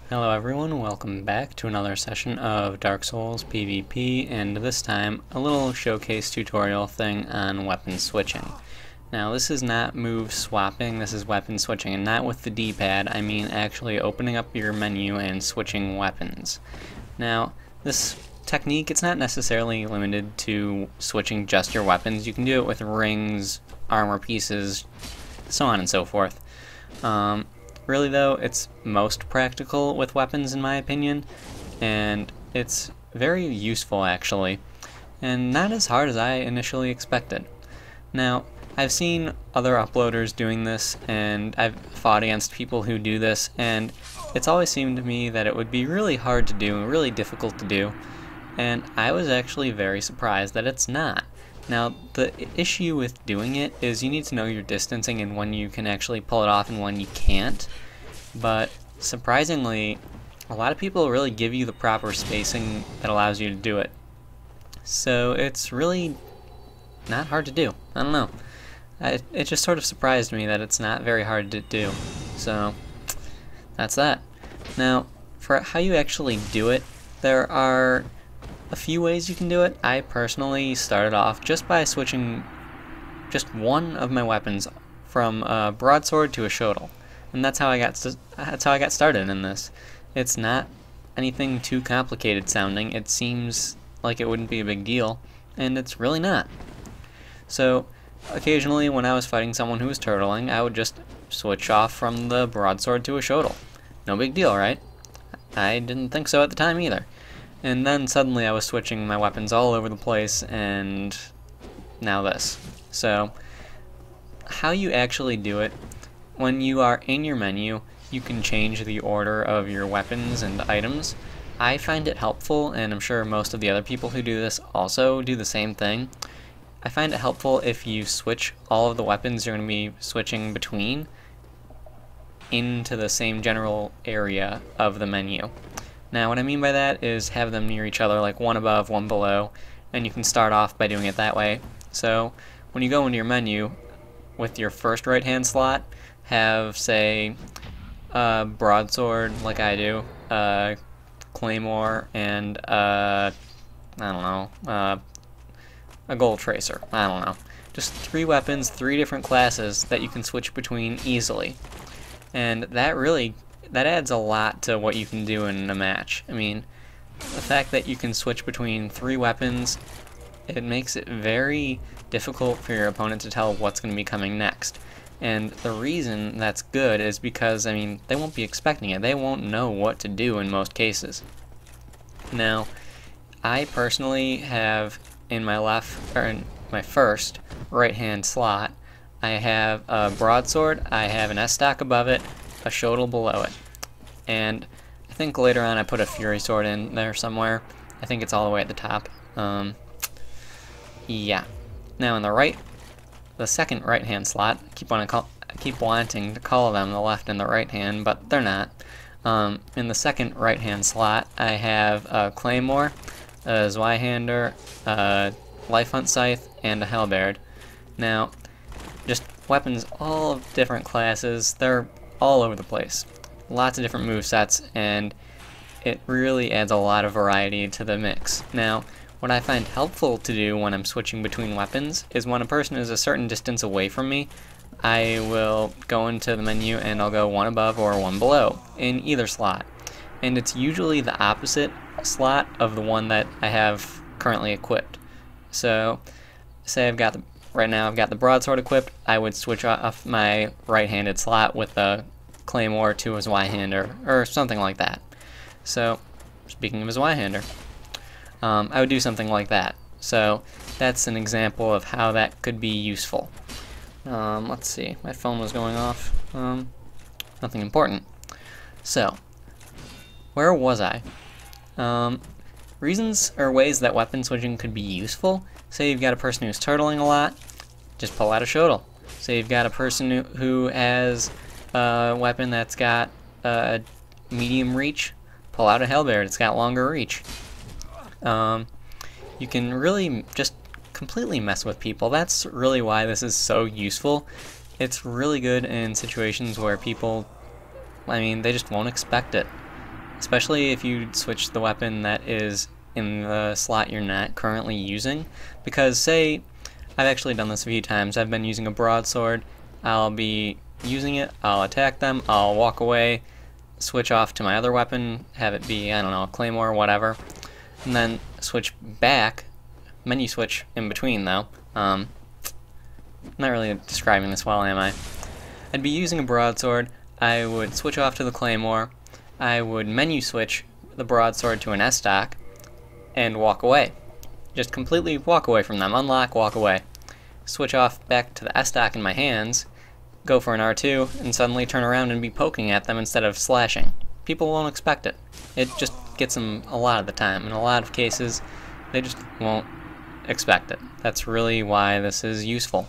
Hello everyone, welcome back to another session of Dark Souls PvP, and this time a little showcase tutorial thing on weapon switching. Now this is not move swapping, this is weapon switching, and not with the D-pad, I mean actually opening up your menu and switching weapons. Now this technique, it's not necessarily limited to switching just your weapons. You can do it with rings, armor pieces, so on and so forth. Really though, it's most practical with weapons in my opinion, and it's very useful actually, and not as hard as I initially expected. Now, I've seen other uploaders doing this, and I've fought against people who do this, and it's always seemed to me that it would be really hard to do, really difficult to do, and I was actually very surprised that it's not. Now, the issue with doing it is you need to know your distancing and when you can actually pull it off and when you can't. But surprisingly, a lot of people really give you the proper spacing that allows you to do it. So it's really not hard to do. I don't know. It just sort of surprised me that it's not very hard to do. So that's that. Now, for how you actually do it, there are a few ways you can do it. I personally started off just by switching just one of my weapons from a broadsword to a shotel, and that's how I got started in this. It's not anything too complicated sounding. It seems like it wouldn't be a big deal, and it's really not. So occasionally when I was fighting someone who was turtling, I would just switch off from the broadsword to a shotel. No big deal, right? I didn't think so at the time either. And then suddenly I was switching my weapons all over the place, and now this. So, how you actually do it, when you are in your menu, you can change the order of your weapons and items. I find it helpful, and I'm sure most of the other people who do this also do the same thing. I find it helpful if you switch all of the weapons you're going to be switching between into the same general area of the menu. Now what I mean by that is have them near each other, like one above, one below, and you can start off by doing it that way. So when you go into your menu, with your first right hand slot, have, say, a broadsword like I do, claymore, and I don't know, a gold tracer, I don't know. Just 3 weapons, 3 different classes that you can switch between easily. And that adds a lot to what you can do in a match. I mean, the fact that you can switch between 3 weapons, it makes it very difficult for your opponent to tell what's going to be coming next. And the reason that's good is because, I mean, they won't be expecting it. They won't know what to do in most cases. Now, I personally have in my first right-hand slot, I have a broadsword, I have an S-stock above it, a shotel below it, and I think later on I put a fury sword in there somewhere. I think it's all the way at the top. Yeah. Now in the second right hand slot, I keep wanting to call them the left and the right hand, but they're not. In the second right hand slot, I have a claymore, a Zweihander, a life hunt scythe, and a halberd. Now, just weapons all of different classes. They're all over the place. Lots of different movesets, and it really adds a lot of variety to the mix. Now, what I find helpful to do when I'm switching between weapons is when a person is a certain distance away from me, I will go into the menu and I'll go one above or one below in either slot. And it's usually the opposite slot of the one that I have currently equipped. So, say right now I've got the broadsword equipped, I would switch off my right-handed slot with a claymore to a Zweihander, or something like that. So, speaking of a Zweihander, I would do something like that. So, that's an example of how that could be useful. Let's see, my phone was going off. Nothing important. So, where was I? Reasons or ways that weapon switching could be useful. Say you've got a person who's turtling a lot, just pull out a shotel. Say you've got a person who has a weapon that's got a medium reach, pull out a halberd, it's got longer reach. You can really just completely mess with people. That's really why this is so useful. It's really good in situations where people, I mean, they just won't expect it. especially if you switch the weapon that is in the slot you're not currently using, because say, I've actually done this a few times, I've been using a broadsword, I'll be using it, I'll attack them, I'll walk away, switch off to my other weapon, have it be, I don't know, a claymore or whatever, and then switch back, menu switch in between though. I'm not really describing this well, am I? I'd be using a broadsword, I would switch off to the claymore, I would menu switch the broadsword to an S-stock, and walk away. Just completely walk away from them, unlock, walk away. Switch off back to the S-stock in my hands, go for an R2, and suddenly turn around and be poking at them instead of slashing. People won't expect it. It just gets them a lot of the time. In a lot of cases, they just won't expect it. That's really why this is useful.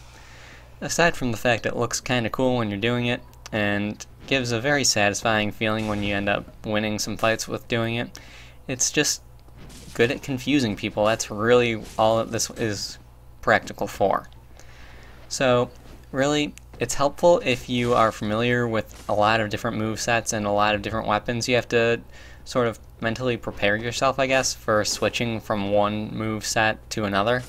Aside from the fact it looks kinda cool when you're doing it, and gives a very satisfying feeling when you end up winning some fights with doing it, it's just good at confusing people. That's really all that this is practical for. So, really, it's helpful if you are familiar with a lot of different movesets and a lot of different weapons. You have to sort of mentally prepare yourself, I guess, for switching from one moveset to another.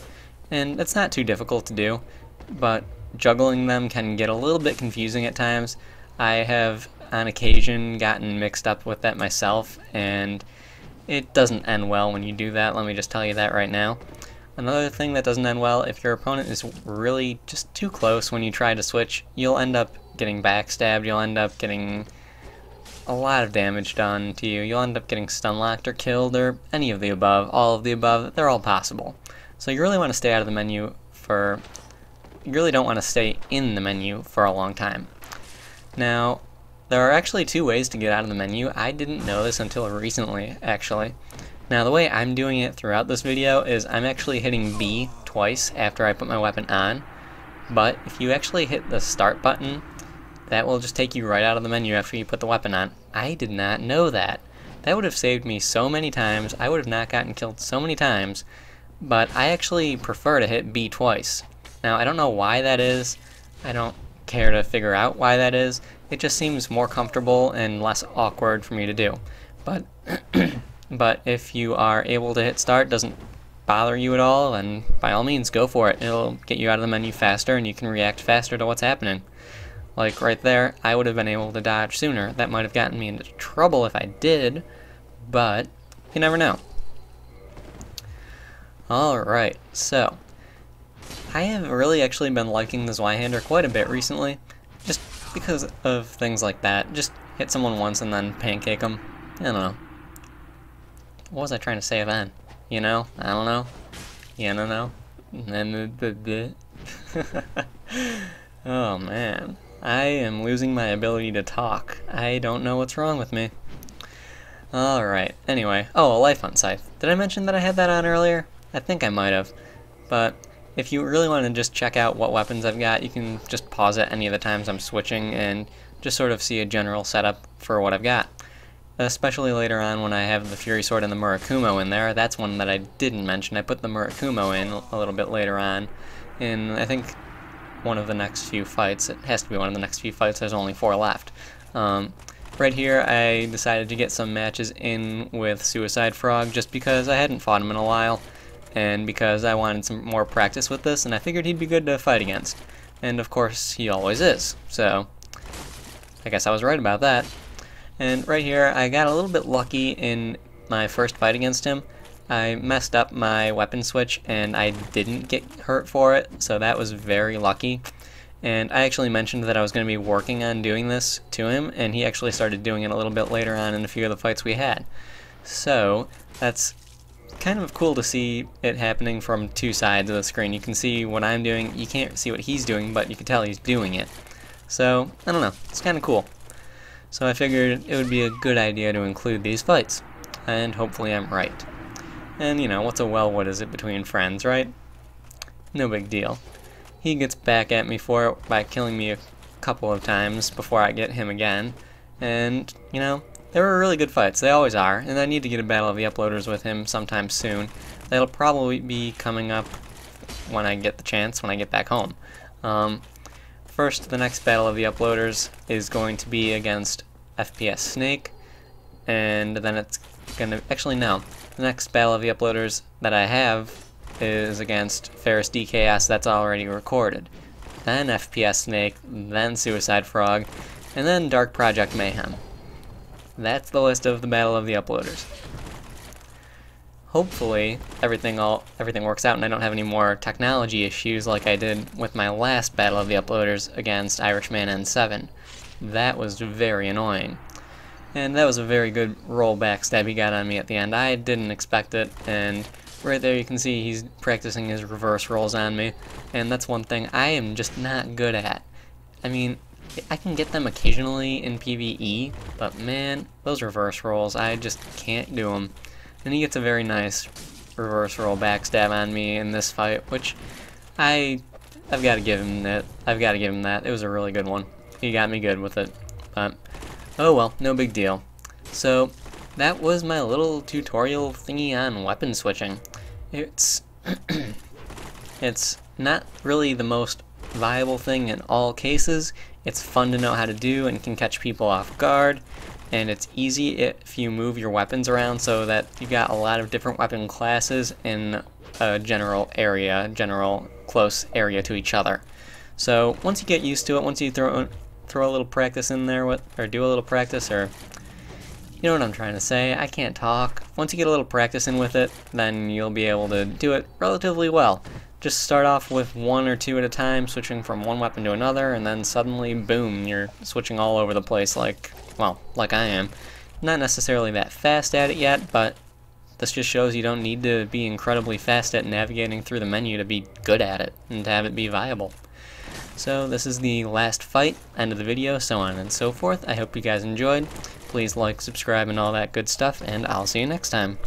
And it's not too difficult to do, but juggling them can get a little bit confusing at times. I have, on occasion, gotten mixed up with that myself, and it doesn't end well when you do that, let me just tell you that right now. Another thing that doesn't end well, if your opponent is really just too close when you try to switch, you'll end up getting backstabbed, you'll end up getting a lot of damage done to you, you'll end up getting stun-locked or killed, or any of the above, all of the above, they're all possible. So you really want to stay out of the menu for... you really don't want to stay in the menu for a long time. Now, there are actually two ways to get out of the menu. I didn't know this until recently, actually. Now, the way I'm doing it throughout this video is I'm actually hitting B twice after I put my weapon on, but if you actually hit the start button, that will just take you right out of the menu after you put the weapon on. I did not know that. That would have saved me so many times. I would have not gotten killed so many times, but I actually prefer to hit B twice. Now, I don't know why that is. I don't care to figure out why that is. It just seems more comfortable and less awkward for me to do. But but if you are able to hit start, doesn't bother you at all, then by all means go for it. It'll get you out of the menu faster and you can react faster to what's happening. Like right there, I would have been able to dodge sooner. That might have gotten me into trouble if I did, but you never know. Alright, so I have really actually been liking the Zweihander quite a bit recently, just because of things like that. Just hit someone once and then pancake them. I don't know. What was I trying to say then? You know? I don't know. You don't know? Oh man. I am losing my ability to talk. I don't know what's wrong with me. Alright, anyway. Oh, a life on scythe. Did I mention that I had that on earlier? I think I might have. But if you really want to just check out what weapons I've got, you can just pause it any of the times I'm switching and just sort of see a general setup for what I've got. Especially later on when I have the Fury Sword and the Murakumo in there. That's one that I didn't mention. I put the Murakumo in a little bit later on in, I think, one of the next few fights. It has to be one of the next few fights. There's only 4 left. Right here, I decided to get some matches in with Suicide Frog just because I hadn't fought him in a while, and because I wanted some more practice with this, and I figured he'd be good to fight against. And of course, he always is. So, I guess I was right about that. And right here, I got a little bit lucky in my first fight against him. I messed up my weapon switch and I didn't get hurt for it, so that was very lucky. And I actually mentioned that I was going to be working on doing this to him, and he actually started doing it a little bit later on in a few of the fights we had. So, that's kind of cool to see it happening from 2 sides of the screen. You can see what I'm doing, you can't see what he's doing, but you can tell he's doing it. So, I don't know, it's kind of cool. So I figured it would be a good idea to include these fights, and hopefully I'm right. And you know, what's a well, what is it between friends, right? No big deal. He gets back at me for it by killing me a couple of times before I get him again, and you know, they were really good fights, they always are, and I need to get a Battle of the Uploaders with him sometime soon. That'll probably be coming up when I get the chance, when I get back home. First, the next Battle of the Uploaders is going to be against FPS Snake, and then it's gonna, actually no, the next Battle of the Uploaders that I have is against Ferris DKS, that's already recorded. Then FPS Snake, then Suicide Frog, and then Dark Project Mayhem. That's the list of the Battle of the Uploaders. Hopefully everything works out and I don't have any more technology issues like I did with my last Battle of the Uploaders against Irishman N7. That was very annoying. And that was a very good roll backstab he got on me at the end. I didn't expect it, and right there you can see he's practicing his reverse rolls on me, and that's one thing I am just not good at. I mean, I can get them occasionally in PvE, but man, those reverse rolls, I just can't do them. And he gets a very nice reverse roll backstab on me in this fight, which I've got to give him that. I've got to give him that. It was a really good one. He got me good with it, but oh well, no big deal. So that was my little tutorial thingy on weapon switching. It's it's not really the most viable thing in all cases. It's fun to know how to do and can catch people off guard, and it's easy if you move your weapons around so that you've got a lot of different weapon classes in a general close area to each other. So once you get used to it, once you throw a little practice in there or do a little practice, or you know what I'm trying to say, I can't talk. Once you get a little practice in with it, then you'll be able to do it relatively well. Just start off with one or two at a time, switching from one weapon to another, and then suddenly, boom, you're switching all over the place like I am. Not necessarily that fast at it yet, but this just shows you don't need to be incredibly fast at navigating through the menu to be good at it, and to have it be viable. So this is the last fight, end of the video, so on and so forth. I hope you guys enjoyed. Please like, subscribe, and all that good stuff, and I'll see you next time.